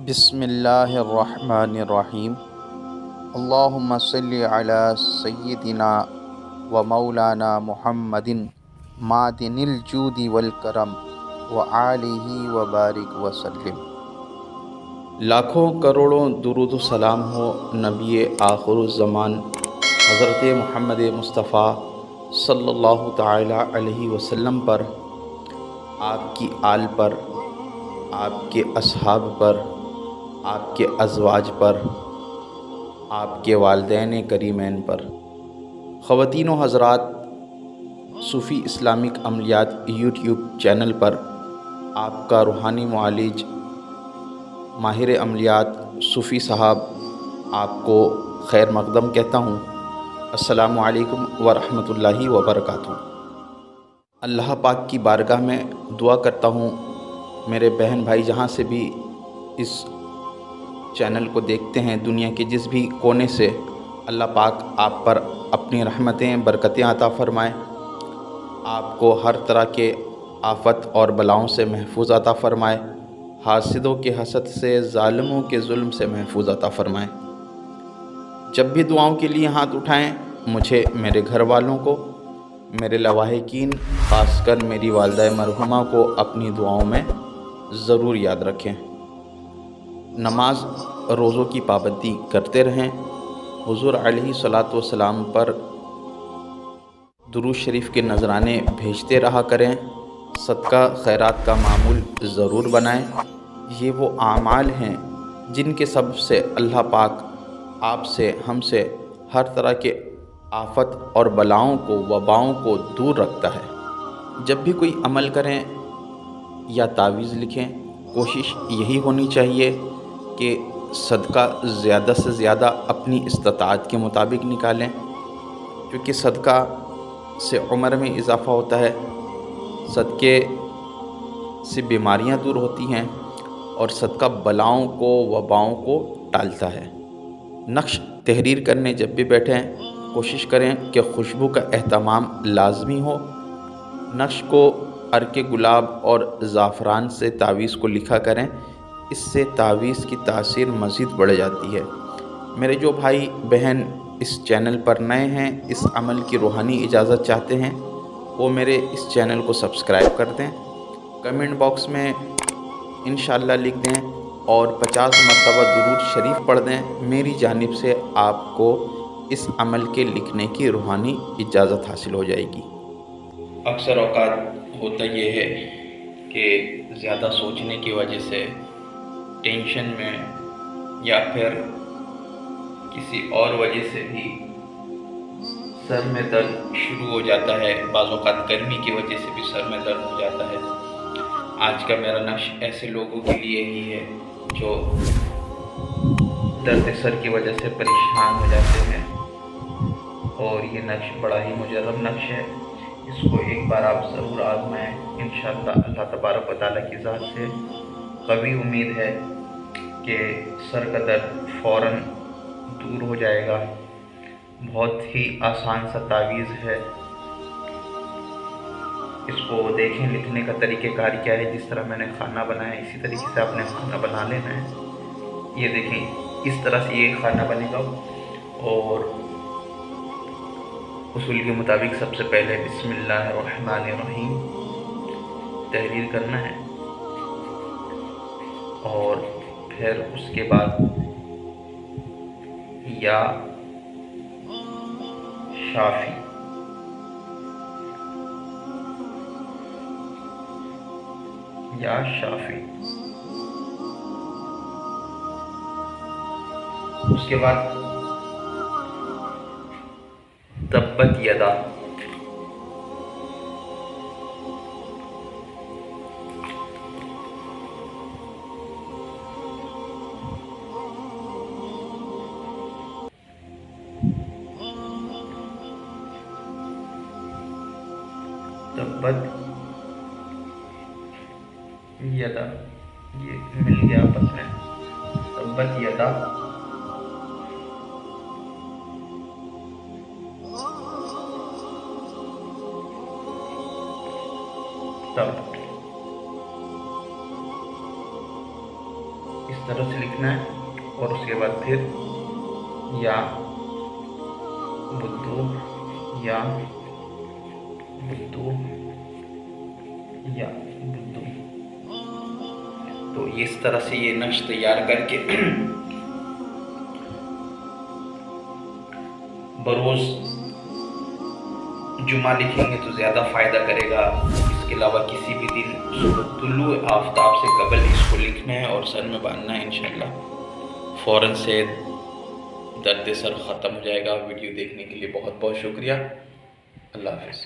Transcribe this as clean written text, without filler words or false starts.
بسم اللہ الرحمن الرحیم۔ اللہم صلی علی سیدنا و مولانا محمد معدن الجود والکرم و آلہ و بارک وسلم۔ لاکھوں کروڑوں درود و سلام ہو نبی آخر الزمان حضرت محمد مصطفیٰ صلی اللہ تعالی علیہ وسلم پر، آپ کی آل پر، آپ کے اصحاب پر، آپ کے ازواج پر، آپ کے والدین کریمین پر۔ خواتین و حضرات، صوفی اسلامک عملیات یوٹیوب چینل پر آپ کا روحانی معالج ماہر عملیات صوفی صاحب آپ کو خیر مقدم کہتا ہوں۔ السلام علیکم ورحمۃ اللہ وبرکاتہ۔ اللہ پاک کی بارگاہ میں دعا کرتا ہوں میرے بہن بھائی جہاں سے بھی اس چینل کو دیکھتے ہیں، دنیا کے جس بھی کونے سے، اللہ پاک آپ پر اپنی رحمتیں برکتیں عطا فرمائے، آپ کو ہر طرح کے آفت اور بلاؤں سے محفوظ عطا فرمائے، حاسدوں کے حسد سے، ظالموں کے ظلم سے محفوظ عطا فرمائے۔ جب بھی دعاؤں کے لیے ہاتھ اٹھائیں، مجھے، میرے گھر والوں کو، میرے لواحقین، خاص کر میری والدہ مرحومہ کو اپنی دعاؤں میں ضرور یاد رکھیں۔ نماز روزوں کی پابندی کرتے رہیں، حضور علیہ الصلاۃ والسلام پر درود شریف کے نذرانے بھیجتے رہا کریں، صدقہ خیرات کا معمول ضرور بنائیں۔ یہ وہ اعمال ہیں جن کے سبب سے اللہ پاک آپ سے، ہم سے ہر طرح کے آفت اور بلاؤں کو، وباؤں کو دور رکھتا ہے۔ جب بھی کوئی عمل کریں یا تعویذ لکھیں، کوشش یہی ہونی چاہیے کہ صدقہ زیادہ سے زیادہ اپنی استطاعت کے مطابق نکالیں، کیونکہ صدقہ سے عمر میں اضافہ ہوتا ہے، صدقے سے بیماریاں دور ہوتی ہیں، اور صدقہ بلاؤں کو، وباؤں کو ٹالتا ہے۔ نقش تحریر کرنے جب بھی بیٹھیں، کوشش کریں کہ خوشبو کا اہتمام لازمی ہو۔ نقش کو عرق گلاب اور زعفران سے تعویذ کو لکھا کریں، اس سے تعویذ کی تاثیر مزید بڑھ جاتی ہے۔ میرے جو بھائی بہن اس چینل پر نئے ہیں، اس عمل کی روحانی اجازت چاہتے ہیں، وہ میرے اس چینل کو سبسکرائب کر دیں، کمنٹ باکس میں انشاءاللہ لکھ دیں، اور 50 مرتبہ درود شریف پڑھ دیں۔ میری جانب سے آپ کو اس عمل کے لکھنے کی روحانی اجازت حاصل ہو جائے گی۔ اکثر اوقات ہوتا یہ ہے کہ زیادہ سوچنے کی وجہ سے، ٹینشن میں، یا پھر کسی اور وجہ سے بھی سر میں درد شروع ہو جاتا ہے، بعض اوقات گرمی کی وجہ سے بھی سر میں درد ہو جاتا ہے۔ آج کا میرا نقش ایسے لوگوں کے لیے ہی ہے جو درد سر کی وجہ سے پریشان ہو جاتے ہیں، اور یہ نقش بڑا ہی مجرب نقش ہے۔ اس کو ایک بار آپ ضرور آزمائیں، انشاءاللہ اللہ تبارک و تعالیٰ کی ذات سے قوی امید ہے کہ سر کا درد فوراً دور ہو جائے گا۔ بہت ہی آسان سا تعویذ ہے، اس کو دیکھیں لکھنے کا طریقہ کار کیا ہے۔ جس طرح میں نے کھانا بنایا اسی طریقے سے آپ نے کھانا بنا لینا ہے۔ یہ دیکھیں اس طرح سے یہ کھانا بنے گا، اور اصول کے مطابق سب سے پہلے بسم اللہ الرحمن الرحیم تحریر کرنا ہے، اور پھر اس کے بعد یا شافی، یا شافی، اس کے بعد تبت یدا، تبت یدا، یہ مل گیا آپس میں، تبت یدا تب، اس طرح سے لکھنا ہے اور اس کے بعد پھر یا بدو یا بدو یا بدو. تو اس طرح سے یہ نقش تیار کر کے بروز جمعہ لکھیں گے تو زیادہ فائدہ کرے گا. اس کے علاوہ کسی بھی دن صبح طلوع آفتاب سے قبل اس کو لکھنا ہے اور سر میں باندھنا ہے. انشاءاللہ فوراً سے درد سر ختم ہو جائے گا. ویڈیو دیکھنے کے لیے بہت بہت شکریہ. اللہ حافظ.